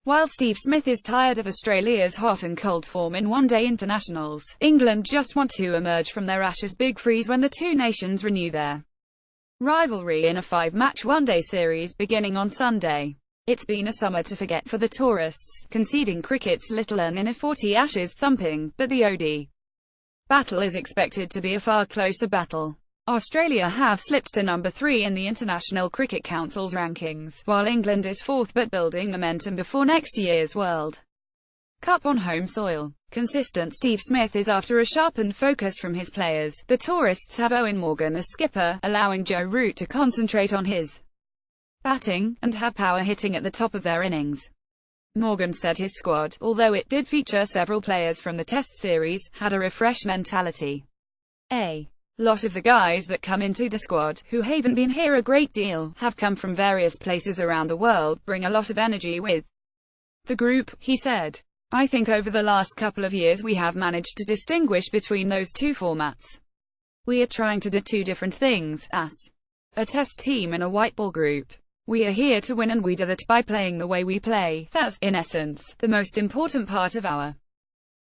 While Steve Smith is tired of Australia's hot and cold form in one-day internationals, England just want to emerge from their Ashes big freeze when the two nations renew their rivalry in a five-match one-day series beginning on Sunday. It's been a summer to forget for the tourists, conceding cricket's little urn in a 40 Ashes thumping, but the OD battle is expected to be a far closer battle. Australia have slipped to number 3 in the International Cricket Council's rankings, while England is 4th but building momentum before next year's World Cup on home soil. Consistent Steve Smith is after a sharpened focus from his players. The tourists have Eoin Morgan as skipper, allowing Joe Root to concentrate on his batting, and have power hitting at the top of their innings. Morgan said his squad, although it did feature several players from the Test series, had a refreshed mentality. A lot of the guys that come into the squad, who haven't been here a great deal, have come from various places around the world, bring a lot of energy with the group, he said. I think over the last couple of years we have managed to distinguish between those two formats. We are trying to do two different things, as a test team and a white ball group. We are here to win and we do that by playing the way we play. That's, in essence, the most important part of our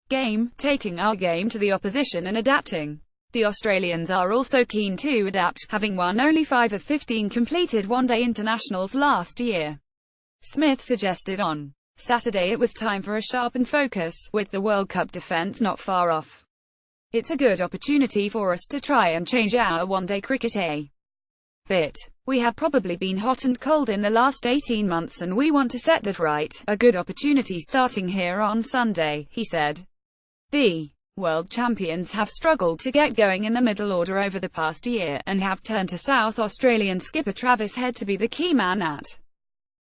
game, taking our game to the opposition and adapting. The Australians are also keen to adapt, having won only 5 of 15 completed one-day internationals last year. Smith suggested on Saturday it was time for a sharpened focus, with the World Cup defence not far off. It's a good opportunity for us to try and change our one-day cricket a bit. We have probably been hot and cold in the last 18 months and we want to set that right. A good opportunity starting here on Sunday, he said. The world champions have struggled to get going in the middle order over the past year, and have turned to South Australian skipper Travis Head to be the key man at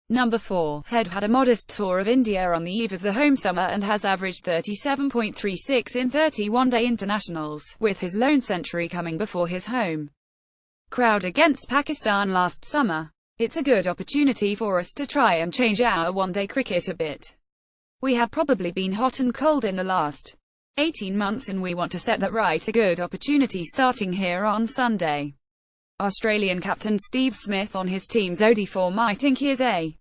number 4. Head had a modest tour of India on the eve of the home summer and has averaged 37.36 in 30 one-day internationals, with his lone century coming before his home crowd against Pakistan last summer. It's a good opportunity for us to try and change our one-day cricket a bit. We have probably been hot and cold in the last 18 months and we want to set that right. A good opportunity starting here on Sunday. Australian captain Steve Smith on his team's OD form. I think he is a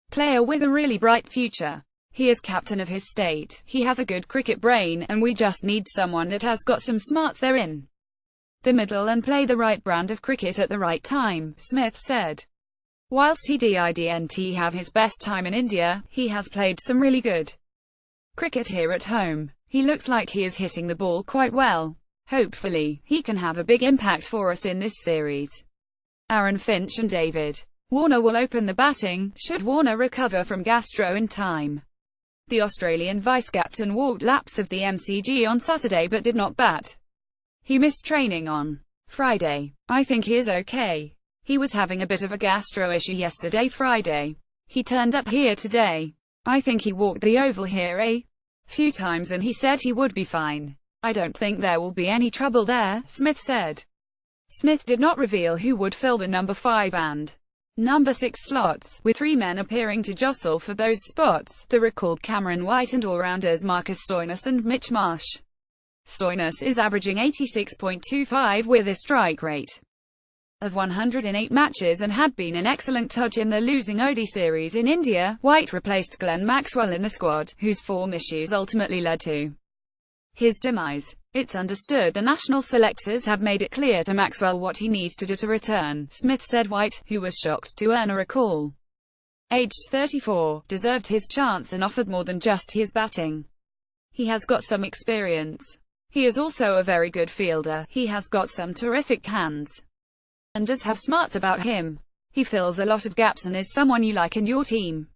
player with a really bright future. He is captain of his state, he has a good cricket brain, and we just need someone that has got some smarts there in the middle and play the right brand of cricket at the right time, Smith said. Whilst he didn't have his best time in India, he has played some really good cricket here at home. He looks like he is hitting the ball quite well. Hopefully, he can have a big impact for us in this series. Aaron Finch and David Warner will open the batting, should Warner recover from gastro in time. The Australian vice-captain walked laps of the MCG on Saturday but did not bat. He missed training on Friday. I think he is okay. He was having a bit of a gastro issue yesterday Friday. He turned up here today. I think he walked the oval here a few times and he said he would be fine. I don't think there will be any trouble there, Smith said. Smith did not reveal who would fill the number 5 and number 6 slots, with 3 men appearing to jostle for those spots, the recalled Cameron White and all-rounders Marcus Stoinis and Mitch Marsh. Stoinis is averaging 86.25 with a strike rate of 108 matches and had been an excellent touch in the losing OD series in India. White replaced Glenn Maxwell in the squad, whose form issues ultimately led to his demise. It's understood the national selectors have made it clear to Maxwell what he needs to do to return, Smith said. White, who was shocked to earn a recall, aged 34, deserved his chance and offered more than just his batting. He has got some experience. He is also a very good fielder. He has got some terrific hands and does have smarts about him. He fills a lot of gaps and is someone you like in your team.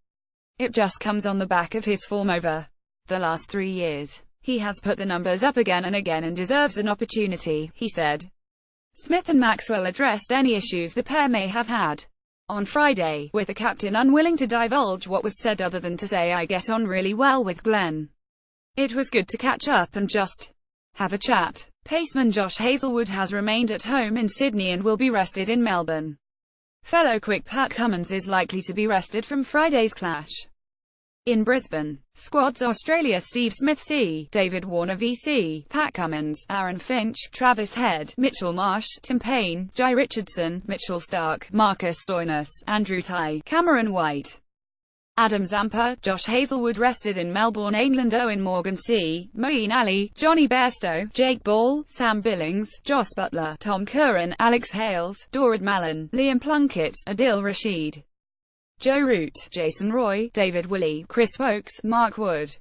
It just comes on the back of his form over the last 3 years. He has put the numbers up again and again and deserves an opportunity, he said. Smith and Maxwell addressed any issues the pair may have had on Friday, with the captain unwilling to divulge what was said other than to say, I get on really well with Glenn. It was good to catch up and just have a chat. Paceman Josh Hazlewood has remained at home in Sydney and will be rested in Melbourne. Fellow quick Pat Cummins is likely to be rested from Friday's clash in Brisbane. Squads: Australia Steve Smith C, David Warner VC, Pat Cummins, Aaron Finch, Travis Head, Mitchell Marsh, Tim Payne, Jai Richardson, Mitchell Starc, Marcus Stoinis, Andrew Tye, Cameron White. Adam Zampa, Josh Hazlewood rested in Melbourne, England. Eoin Morgan, Moeen Ali, Johnny Bairstow, Jake Ball, Sam Billings, Jos Buttler, Tom Curran, Alex Hales, Dorad Mallon, Liam Plunkett, Adil Rashid, Joe Root, Jason Roy, David Willey, Chris Wokes, Mark Wood.